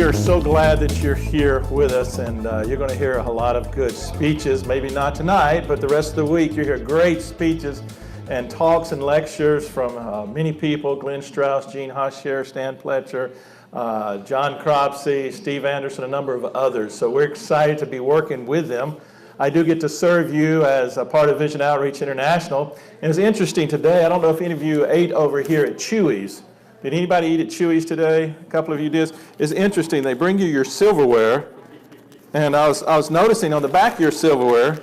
we are so glad that you're here with us, and you're going to hear a lot of good speeches. Maybe not tonight, but the rest of the week you hear great speeches and talks and lectures from many people: Glenn Strauss, Gene Hosher, Stan Pletcher, John Cropsey, Steve Anderson, a number of others. So we're excited to be working with them. I do get to serve you as a part of Vision Outreach International. And it's interesting today, I don't know if any of you ate over here at Chewy's. Did anybody eat at Chewy's today? A couple of you did. It's interesting, they bring you your silverware, and I was noticing on the back of your silverware,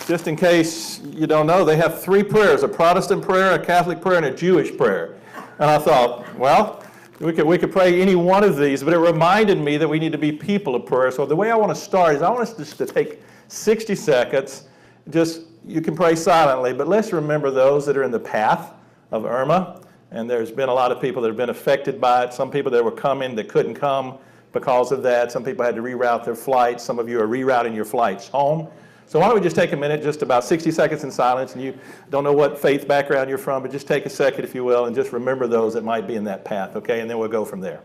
just in case you don't know, they have three prayers: a Protestant prayer, a Catholic prayer, and a Jewish prayer. And I thought, well, we could pray any one of these, but it reminded me that we need to be people of prayer. So the way I want to start is I want us just to take 60 seconds. Just, you can pray silently, but let's remember those that are in the path of Irma. And there's been a lot of people that have been affected by it. Some people that were coming that couldn't come because of that. Some people had to reroute their flights. Some of you are rerouting your flights home. So why don't we just take a minute, just about 60 seconds in silence, and you don't know what faith background you're from, but just take a second, if you will, and just remember those that might be in that path, okay? And then we'll go from there.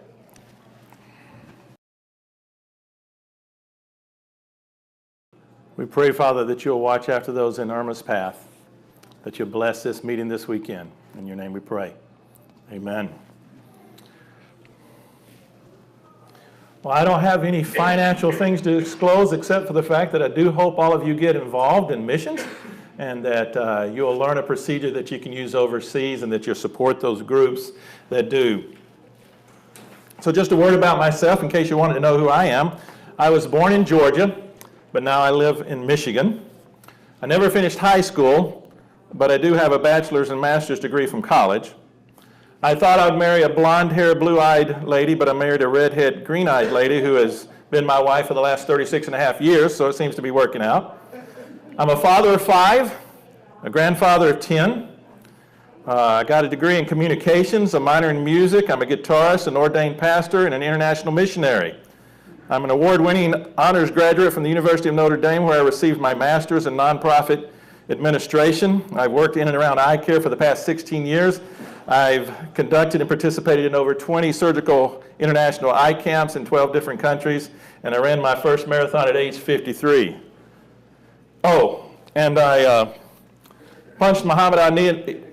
We pray, Father, that you'll watch after those in Irma's path, that you'll bless this meeting this weekend. In your name we pray. Amen. Well, I don't have any financial things to disclose except for the fact that I do hope all of you get involved in missions, and that you'll learn a procedure that you can use overseas, and that you'll support those groups that do. So just a word about myself in case you wanted to know who I am. I was born in Georgia, but now I live in Michigan. I never finished high school, but I do have a bachelor's and master's degree from college. I thought I'd marry a blonde-haired, blue-eyed lady, but I married a red-haired, green-eyed lady who has been my wife for the last 36 and a half years, so it seems to be working out. I'm a father of 5, a grandfather of 10. I got a degree in communications, a minor in music. I'm a guitarist, an ordained pastor, and an international missionary. I'm an award-winning honors graduate from the University of Notre Dame, where I received my master's in nonprofit administration. I've worked in and around eye care for the past 16 years. I've conducted and participated in over 20 surgical international eye camps in 12 different countries, and I ran my first marathon at age 53. Oh, and I punched Muhammad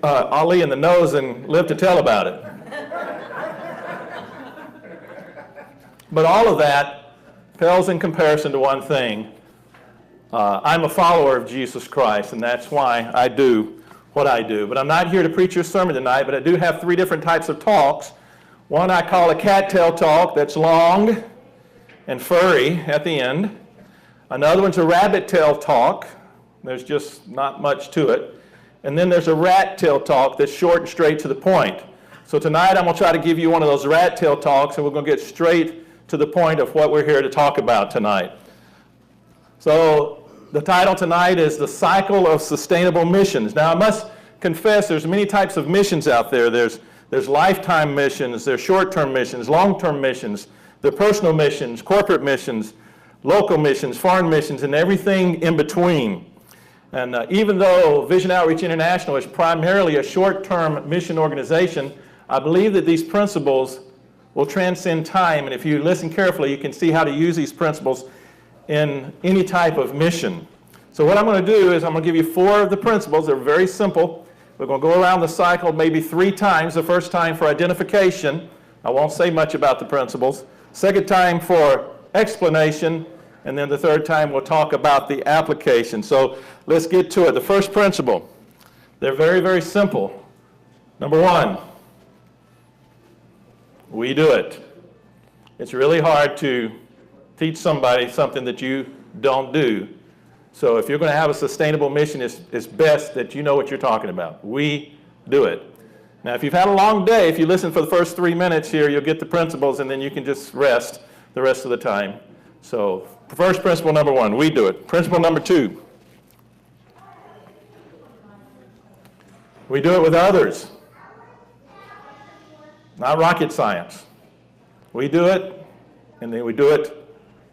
Ali in the nose and lived to tell about it. But all of that pales in comparison to one thing. I'm a follower of Jesus Christ, and that's why I do what I do. But I'm not here to preach your sermon tonight, but I do have 3 different types of talks. One I call a cattail talk, that's long and furry at the end. Another one's a rabbit tail talk. There's just not much to it. And then there's a rat tail talk that's short and straight to the point. So tonight I'm going to try to give you one of those rat tail talks, and we're going to get straight to the point of what we're here to talk about tonight. So the title tonight is The Cycle of Sustainable Missions. Now, I must confess there's many types of missions out there. There's lifetime missions, there's short-term missions, long-term missions, there are personal missions, corporate missions, local missions, foreign missions, and everything in between. And even though Vision Outreach International is primarily a short-term mission organization, I believe that these principles will transcend time, and if you listen carefully, you can see how to use these principles in any type of mission. So what I'm going to do is I'm going to give you 4 of the principles. They're very simple. We're going to go around the cycle maybe 3 times. The first time for identification. I won't say much about the principles. Second time for explanation. And then the third time we'll talk about the application. So let's get to it. The first principle. They're very, very simple. Number 1, we do it. It's really hard to teach somebody something that you don't do. So if you're going to have a sustainable mission, it's best that you know what you're talking about. We do it. Now, if you've had a long day, if you listen for the first 3 minutes here, you'll get the principles, and then you can just rest the rest of the time. So first principle number 1, we do it. Principle number 2, we do it with others. Not rocket science. We do it, and then we do it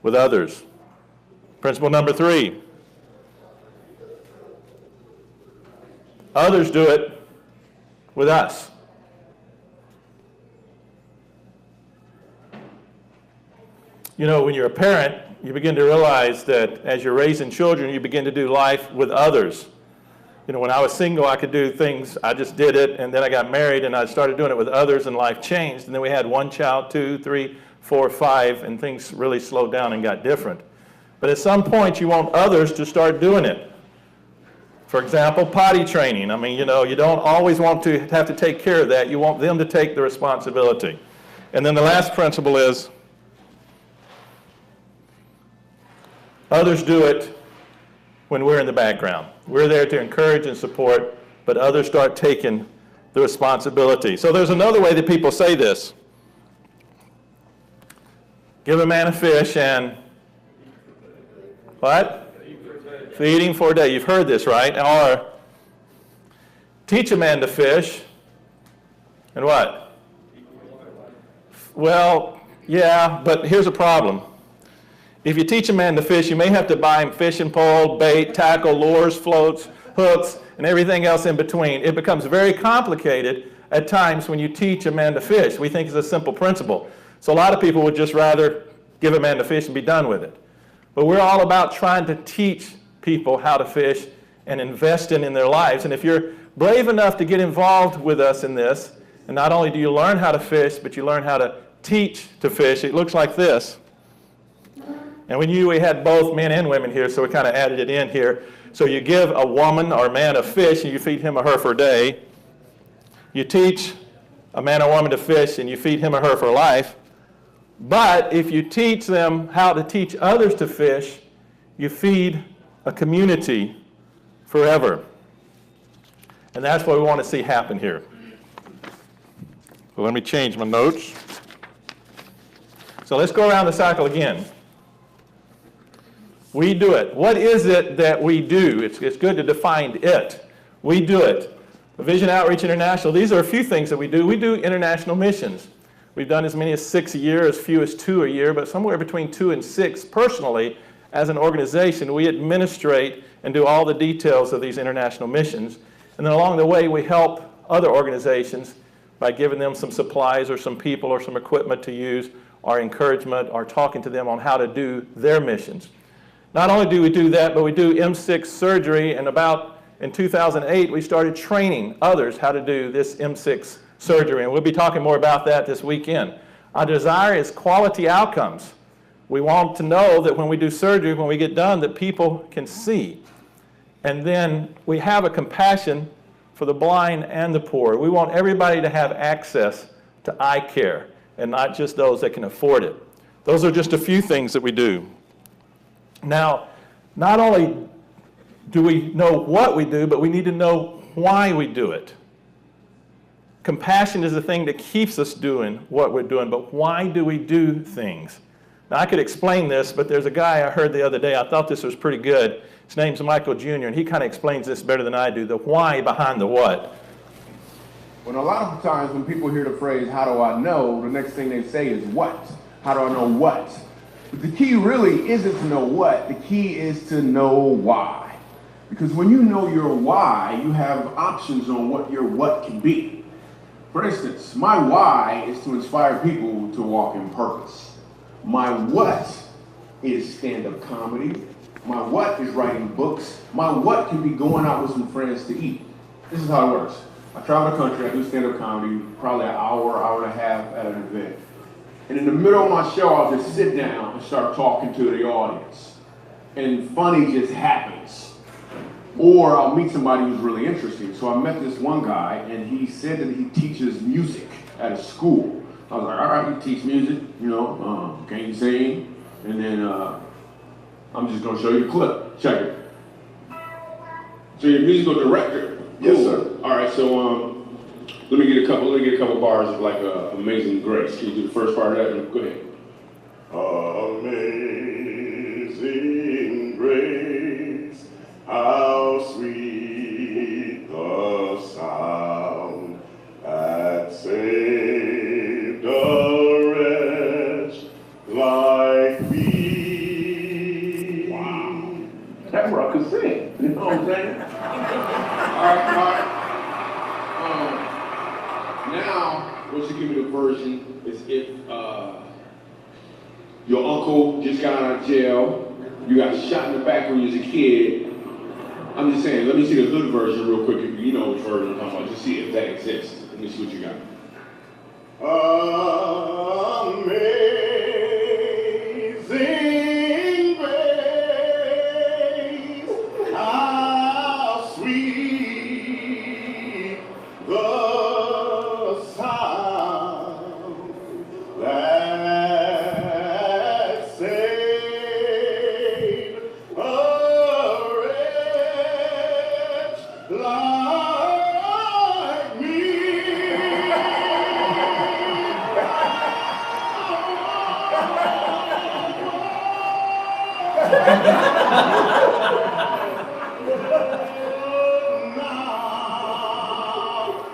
with others. Principle number 3, others do it with us. you know, when you're a parent, you begin to realize that as you're raising children, you begin to do life with others. You know, when I was single, I could do things, I just did it, and then I got married, and I started doing it with others, and life changed. And then we had 1 child, 2, 3, 4, 5, and things really slowed down and got different. But at some point, you want others to start doing it. For example, potty training. I mean, you know, you don't always want to have to take care of that. You want them to take the responsibility. And then the last principle is, others do it when we're in the background. We're there to encourage and support, but others start taking the responsibility. So there's another way that people say this. Give a man a fish and what? Feed him for a day. You've heard this, right? Or teach a man to fish and what? Well, yeah, but here's a problem. If you teach a man to fish, you may have to buy him fishing pole, bait, tackle, lures, floats, hooks, and everything else in between. It becomes very complicated at times when you teach a man to fish. We think it's a simple principle. So a lot of people would just rather give a man to fish and be done with it. But we're all about trying to teach people how to fish and invest in their lives. And if you're brave enough to get involved with us in this, and not only do you learn how to fish, but you learn how to teach to fish, it looks like this. And we had both men and women here, so we kind of added it in here. So you give a woman or a man a fish, and you feed him or her for a day. You teach a man or woman to fish, and you feed him or her for life. But if you teach them how to teach others to fish, you feed a community forever. And that's what we want to see happen here. So let me change my notes. So let's go around the cycle again. We do it. What is it that we do? It's good to define it. We do it. Vision Outreach International, these are a few things that we do. We do international missions. We've done as many as 6 a year, as few as 2 a year, but somewhere between 2 and 6 personally as an organization. We administrate and do all the details of these international missions. And then along the way, we help other organizations by giving them some supplies or some people or some equipment to use, or encouragement, or talking to them on how to do their missions. Not only do we do that, but we do M6 surgery, and in 2008, we started training others how to do this M6 surgery, and we'll be talking more about that this weekend. Our desire is quality outcomes. We want to know that when we do surgery, when we get done, that people can see. And then we have a compassion for the blind and the poor. We want everybody to have access to eye care, and not just those that can afford it. Those are just a few things that we do. Now, not only do we know what we do, but we need to know why we do it. Compassion is the thing that keeps us doing what we're doing, but why do we do things? Now, I could explain this, but there's a guy I heard the other day, I thought this was pretty good. His name's Michael Jr., and he kind of explains this better than I do, the why behind the what. When a lot of times when people hear the phrase, how do I know, the next thing they say is what? How do I know what? But the key really isn't to know what, the key is to know why. Because when you know your why, you have options on what your what can be. For instance, my why is to inspire people to walk in purpose. My what is stand-up comedy. My what is writing books. My what can be going out with some friends to eat. This is how it works. I travel the country, I do stand-up comedy, probably an hour and a half at an event. And in the middle of my show, I'll just sit down and start talking to the audience. And funny just happens. Or I'll meet somebody who's really interesting. So I met this one guy, and he said that he teaches music at a school. I was like, all right, you teach music, can you sing? And then I'm just gonna show you a clip. Check it. So you're a musical director? Yes, sir. All right, so let me get a couple bars of like Amazing Grace. Can you do the first part of that? Go ahead. Amazing grace, how sweet the sound that saved a wretch like me. Wow. That's where I could sing. You know what I'm saying? All right. Now, once you give me the version, is if Your uncle just got out of jail. You got shot in the back when you was a kid. I'm just saying, let me see the hood version real quick. If you know which version I'm talking about, just see if that exists. Let me see what you got. Amazing grace, how sweet the sound that saved a wretch like me.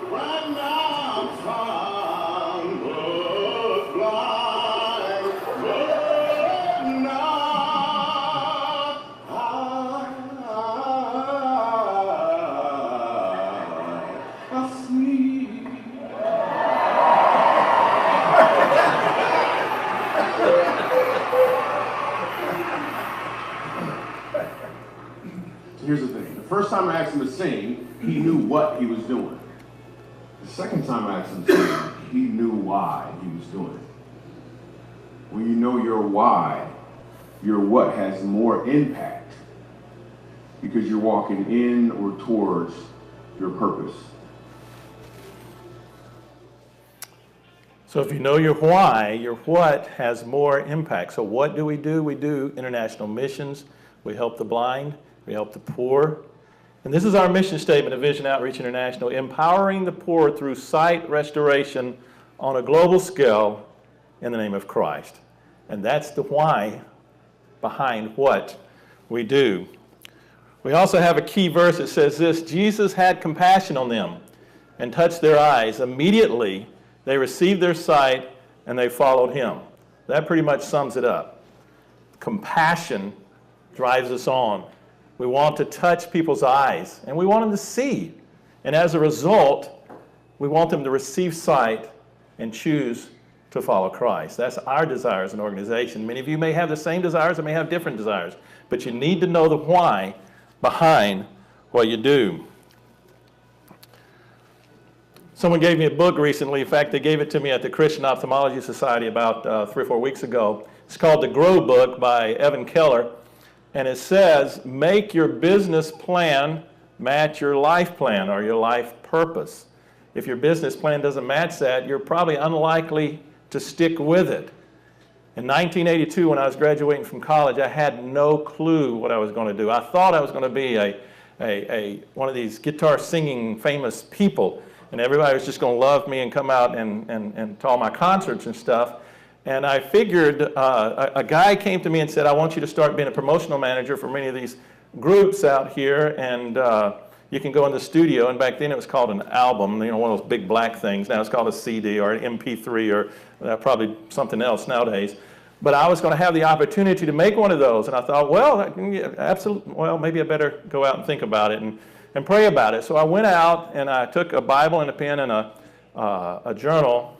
Right now, I'm found, was blind, but now I see. Here's the thing. The first time I asked him to sing, he knew what he was doing. The second time I asked him to sing, he knew why he was doing it. When you know your why, your what has more impact because you're walking in or towards your purpose. So if you know your why, your what has more impact. So what do? We do international missions. We help the blind. We help the poor. And this is our mission statement of Vision Outreach International: empowering the poor through sight restoration on a global scale in the name of Christ. And that's the why behind what we do. We also have a key verse that says this: Jesus had compassion on them and touched their eyes. Immediately they received their sight and they followed him. That pretty much sums it up. Compassion drives us on. We want to touch people's eyes, and we want them to see. And as a result, we want them to receive sight and choose to follow Christ. That's our desire as an organization. Many of you may have the same desires or may have different desires, but you need to know the why behind what you do. Someone gave me a book recently. In fact, they gave it to me at the Christian Ophthalmology Society about 3 or 4 weeks ago. It's called The Grow Book by Evan Keller. And it says, make your business plan match your life plan or your life purpose. If your business plan doesn't match that, you're probably unlikely to stick with it. In 1982, when I was graduating from college, I had no clue what I was going to do. I thought I was going to be one of these guitar singing famous people, and everybody was just going to love me and come out and to all my concerts and stuff. And I figured, a guy came to me and said, I want you to start being a promotional manager for many of these groups out here, and you can go in the studio. And back then it was called an album, you know, one of those big black things. Now it's called a CD or an MP3 or probably something else nowadays. But I was going to have the opportunity to make one of those. And I thought, well, absolutely, well, maybe I better go out and think about it and pray about it. So I went out and I took a Bible and a pen and a journal.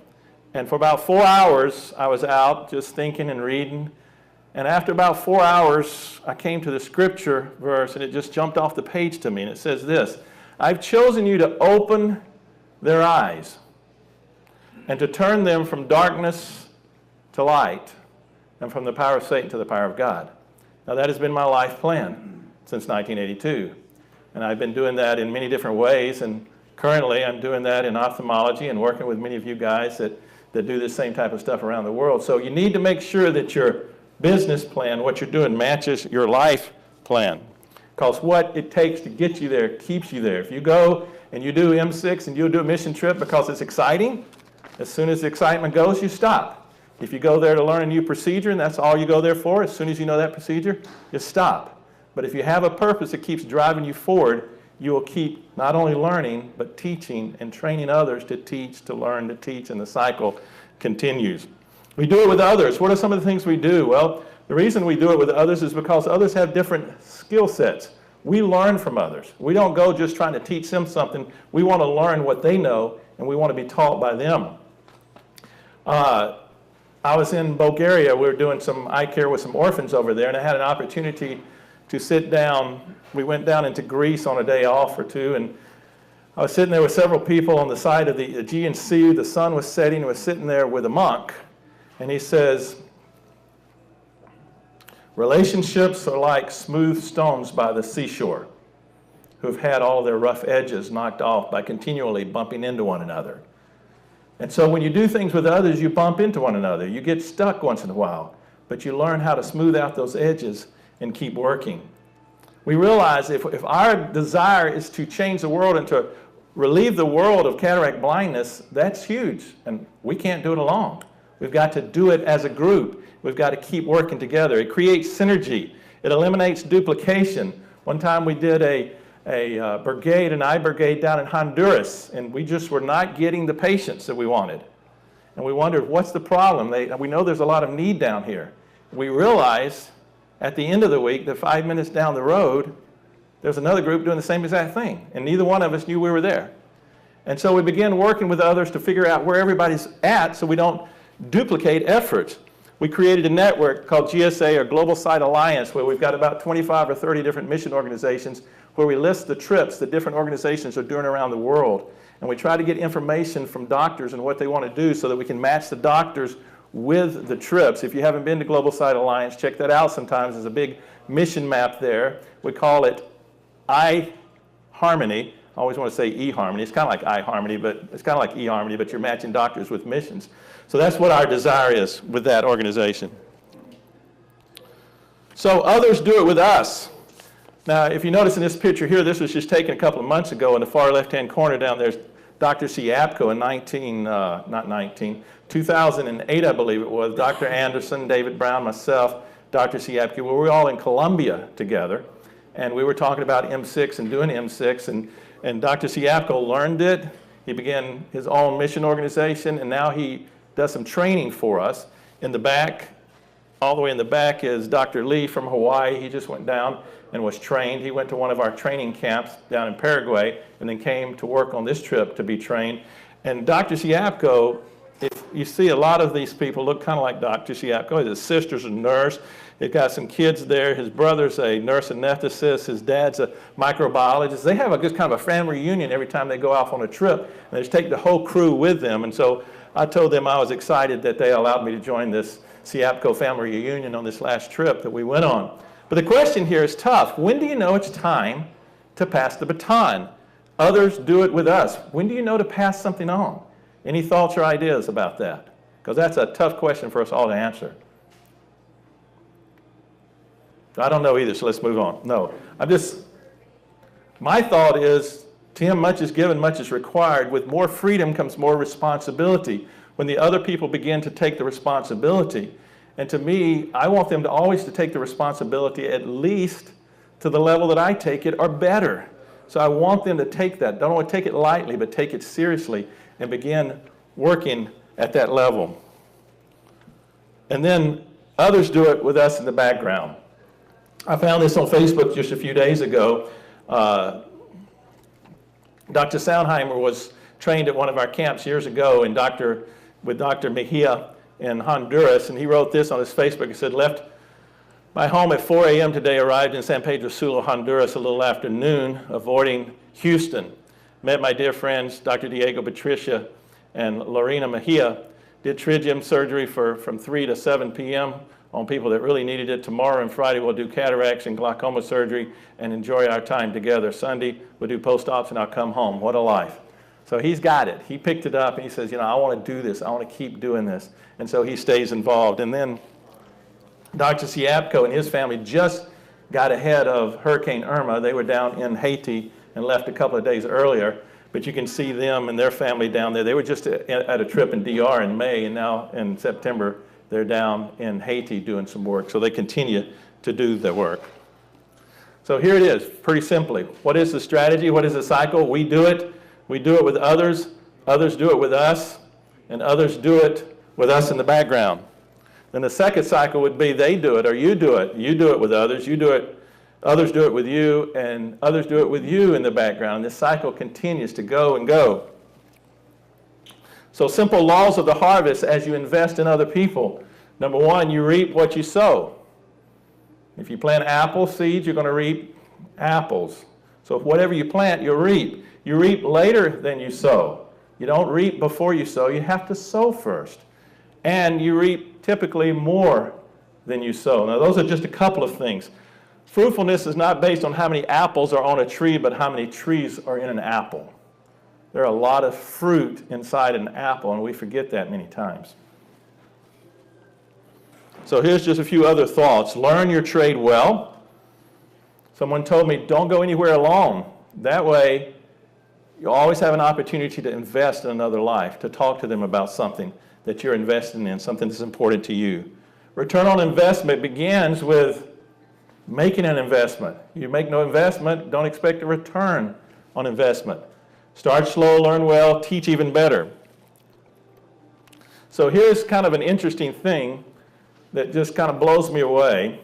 And for about 4 hours, I was out just thinking and reading. And after about 4 hours, I came to the scripture verse, and it just jumped off the page to me. And it says this: I've chosen you to open their eyes and to turn them from darkness to light and from the power of Satan to the power of God. Now, that has been my life plan since 1982. And I've been doing that in many different ways. And currently, I'm doing that in ophthalmology and working with many of you guys that do the same type of stuff around the world. So you need to make sure that your business plan, what you're doing, matches your life plan. Because what it takes to get you there keeps you there. If you go and you do MSICS and you do a mission trip because it's exciting, as soon as the excitement goes, you stop. If you go there to learn a new procedure and that's all you go there for, as soon as you know that procedure, you stop. But if you have a purpose that keeps driving you forward, you will keep not only learning, but teaching and training others to teach, to learn, to teach, and the cycle continues. We do it with others. What are some of the things we do? Well, the reason we do it with others is because others have different skill sets. We learn from others. We don't go just trying to teach them something. We want to learn what they know, and we want to be taught by them. I was in Bulgaria. We were doing some eye care with some orphans over there, and I had an opportunity to sit down. We went down into Greece on a day off or two, and I was sitting there with several people on the side of the Aegean Sea. The sun was setting. I was sitting there with a monk, and he says, relationships are like smooth stones by the seashore who've had all their rough edges knocked off by continually bumping into one another. And so when you do things with others, you bump into one another. You get stuck once in a while, but you learn how to smooth out those edges and keep working. We realize if our desire is to change the world and to relieve the world of cataract blindness, that's huge, and we can't do it alone. We've got to do it as a group. We've got to keep working together. It creates synergy. It eliminates duplication. One time we did an eye brigade down in Honduras, and we just were not getting the patients that we wanted. And we wondered, what's the problem? We know there's a lot of need down here. We realized at the end of the week that 5 minutes down the road, there's another group doing the same exact thing, and neither one of us knew we were there. And so we began working with others to figure out where everybody's at so we don't duplicate efforts. We created a network called GSA, or Global Site Alliance, where we've got about 25 or 30 different mission organizations where we list the trips that different organizations are doing around the world. And we try to get information from doctors and what they want to do so that we can match the doctors with the trips. If you haven't been to Global Site Alliance, check that out sometimes. There's a big mission map there. We call it iHarmony. I always want to say eHarmony. It's kind of like iHarmony, but it's kind of like eHarmony, but you're matching doctors with missions. So that's what our desire is with that organization. So others do it with us. Now, if you notice in this picture here, this was just taken a couple of months ago. In the far left-hand corner down there's Dr. C. Aapko in 2008, I believe it was. Dr. Anderson, David Brown, myself, Dr. C. Aapko, we were all in Colombia together. And we were talking about MSICS and doing MSICS. And Dr. C. Aapko learned it. He began his own mission organization, and now he does some training for us. In the back, all the way in the back, is Dr. Lee from Hawaii. He just went down and was trained. He went to one of our training camps down in Paraguay and then came to work on this trip to be trained. And Dr. C. Aapko, if you see a lot of these people look kind of like Dr. C. Aapko. His sister's a nurse. He's got some kids there. His brother's a nurse anesthetist. His dad's a microbiologist. They have just kind of a family reunion every time they go off on a trip. And they just take the whole crew with them. And so I told them I was excited that they allowed me to join this C. Aapko family reunion on this last trip that we went on. But the question here is tough. When do you know it's time to pass the baton? Others do it with us. When do you know to pass something on? Any thoughts or ideas about that? Because that's a tough question for us all to answer. I don't know either, so let's move on. No, my thought is, to him much is given, much is required. With more freedom comes more responsibility. When the other people begin to take the responsibility, and to me, I want them to always to take the responsibility at least to the level that I take it or better. So I want them to take that. Don't want to take it lightly, but take it seriously and begin working at that level. And then others do it with us in the background. I found this on Facebook just a few days ago. Dr. Sal Hamer was trained at one of our camps years ago with Dr. Mejia in Honduras, and he wrote this on his Facebook. He said, left my home at 4 a.m. today, arrived in San Pedro Sula, Honduras a little after noon, avoiding Houston. Met my dear friends, Dr. Diego Patricia and Lorena Mejia. Did tritium surgery from 3 to 7 p.m. on people that really needed it. Tomorrow and Friday we'll do cataracts and glaucoma surgery and enjoy our time together. Sunday we'll do post-ops and I'll come home. What a life. So he's got it. He picked it up and he says, I want to do this. I want to keep doing this. And so he stays involved. And then Dr. C. Aapko and his family just got ahead of Hurricane Irma. They were down in Haiti and left a couple of days earlier. But you can see them and their family down there. They were just at a trip in DR in May, and now in September they're down in Haiti doing some work. So they continue to do the work. So here it is, pretty simply. What is the strategy? What is the cycle? We do it. We do it with others. Others do it with us. And others do it with us in the background. Then the second cycle would be they do it or you do it. You do it with others. You do it. Others do it with you, and others do it with you in the background. This cycle continues to go and go. So simple laws of the harvest as you invest in other people. Number one, you reap what you sow. If you plant apple seeds, you're going to reap apples. So whatever you plant, you'll reap. You reap later than you sow. You don't reap before you sow. You have to sow first. And you reap typically more than you sow. Now, those are just a couple of things. Fruitfulness is not based on how many apples are on a tree, but how many trees are in an apple. There are a lot of fruit inside an apple, and we forget that many times. So here's just a few other thoughts. Learn your trade well. Someone told me, don't go anywhere alone. That way, you always have an opportunity to invest in another life, to talk to them about something that you're investing in, something that's important to you. Return on investment begins with making an investment. You make no investment, don't expect a return on investment. Start slow, learn well, teach even better. So here's kind of an interesting thing that just kind of blows me away.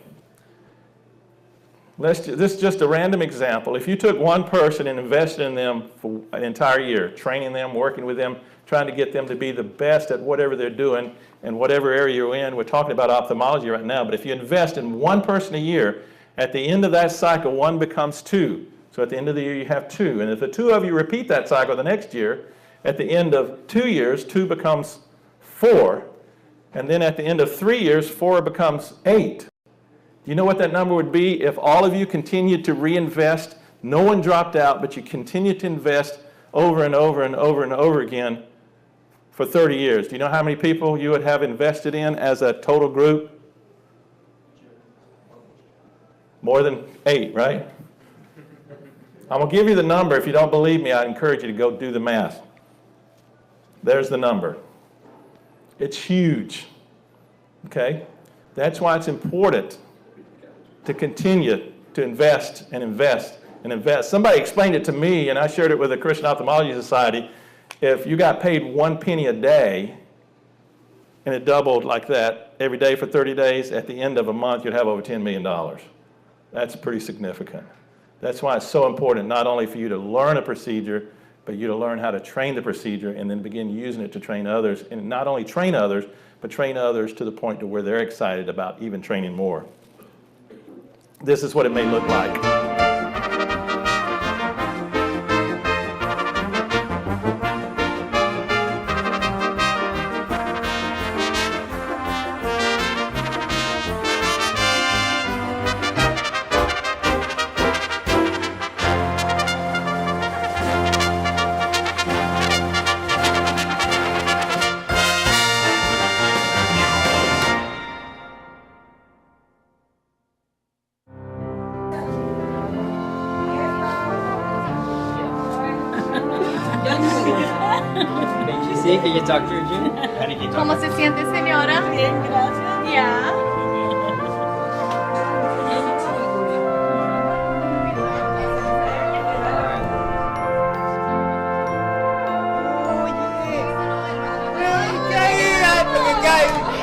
This is just a random example. If you took one person and invested in them for an entire year, training them, working with them, trying to get them to be the best at whatever they're doing and whatever area you're in, we're talking about ophthalmology right now, but if you invest in one person a year, at the end of that cycle, one becomes two. So at the end of the year, you have two. And if the two of you repeat that cycle the next year, at the end of 2 years, two becomes four. And then at the end of 3 years, four becomes 8. Do you know what that number would be if all of you continued to reinvest? No one dropped out, but you continued to invest over and over and over and over again for 30 years. Do you know how many people you would have invested in as a total group? More than 8, right? I'm going to give you the number. If you don't believe me, I encourage you to go do the math. There's the number. It's huge. Okay? That's why it's important to continue to invest and invest and invest. Somebody explained it to me, and I shared it with the Christian Ophthalmology Society. If you got paid 1 penny a day, and it doubled like that every day for 30 days, at the end of a month, you'd have over $10 million. That's pretty significant. That's why it's so important not only for you to learn a procedure, but you to learn how to train the procedure and then begin using it to train others. And not only train others, but train others to the point to where they're excited about even training more. This is what it may look like. Sí, can you talk to her, Jim? ¿Cómo se siente, señora? Bien, gracias. Ya.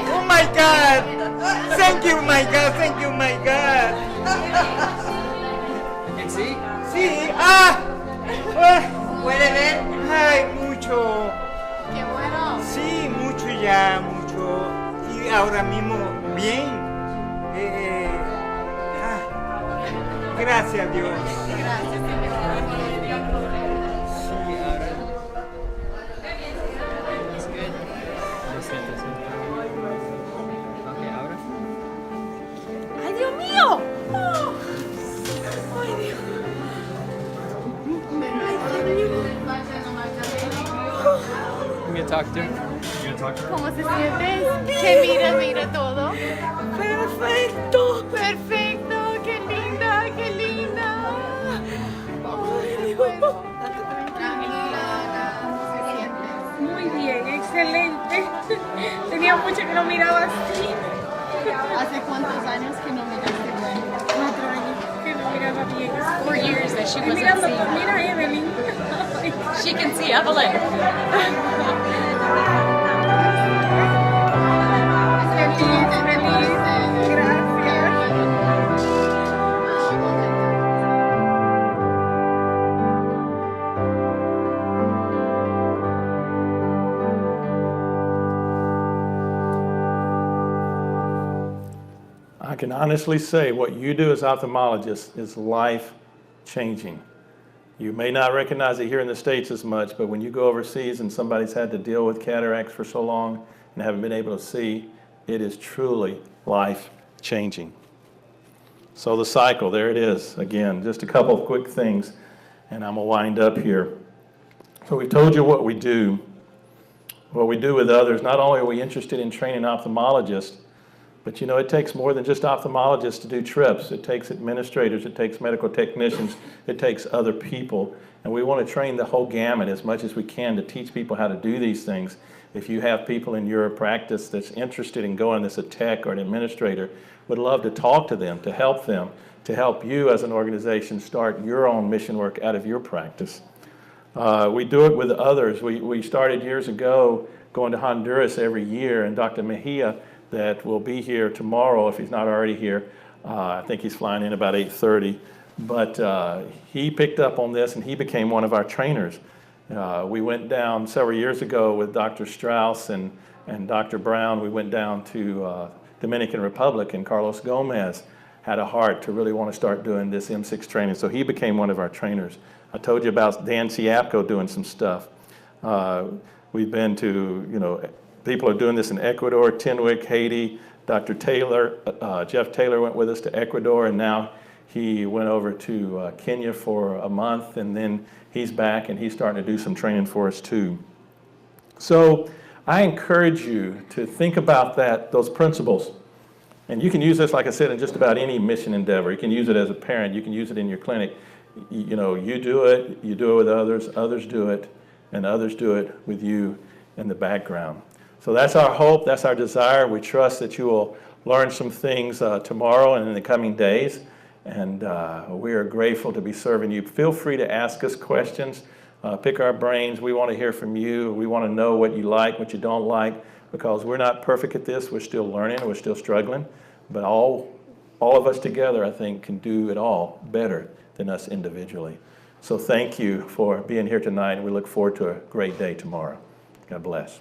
Oh my God! Thank you, my God! Thank you, my God! ¿Sí? Sí. ¿Puede ver? Ay, mucho. Qué bueno. Sí, mucho ya, mucho. Y ahora mismo, bien. Gracias a Dios. Gracias, señora. Sí, ahora. That's good. Ok, ahora. ¡Ay, Dios mío! Oh. ¡Ay, Dios! Can you talk to her? ¿Cómo se siente? Que mira todo. Perfecto. Perfecto, qué linda, qué linda. Ay, bueno. Tranquila, ¿se siente? Muy bien, excelente. Tenía mucho que no miraba así. ¿Hace cuántos años que no miraste bien? 4 años que no miraba bien. 4 years that she Y wasn't mirando, seeing. mira Evelyn. She can see Evelyn. Feliz. Gracias. can honestly say what you do as ophthalmologists is life-changing. You may not recognize it here in the States as much, but when you go overseas and somebody's had to deal with cataracts for so long and haven't been able to see, it is truly life-changing. So the cycle, there it is. Again, just a couple of quick things, and I'm going to wind up here. So we told you what we do with others. Not only are we interested in training ophthalmologists, but you know, it takes more than just ophthalmologists to do trips. It takes administrators, it takes medical technicians, it takes other people. And we want to train the whole gamut as much as we can to teach people how to do these things. If you have people in your practice that's interested in going as a tech or an administrator, would love to talk to them, to help you as an organization start your own mission work out of your practice. We do it with others. We started years ago going to Honduras every year, and Dr. Mejia, that will be here tomorrow if he's not already here. I think he's flying in about 8:30. But he picked up on this and he became one of our trainers. We went down several years ago with Dr. Strauss and Dr. Brown. We went down to Dominican Republic, and Carlos Gomez had a heart to really want to start doing this MSICS training. So he became one of our trainers. I told you about Dancy Aapko doing some stuff. We've been to, you know, people are doing this in Ecuador, Tinwick, Haiti. Dr. Taylor, Jeff Taylor went with us to Ecuador, and now he went over to Kenya for a month, and then he's back and he's starting to do some training for us too. So I encourage you to think about those principles. And you can use this, like I said, in just about any mission endeavor. You can use it as a parent, you can use it in your clinic. You know, you do it with others do it, and others do it with you in the background. So that's our hope, that's our desire. We trust that you will learn some things tomorrow and in the coming days. And we are grateful to be serving you. Feel free to ask us questions, pick our brains. We want to hear from you. We want to know what you like, what you don't like, because we're not perfect at this. We're still learning, we're still struggling. But all of us together, I think, can do it all better than us individually. So thank you for being here tonight, and we look forward to a great day tomorrow. God bless.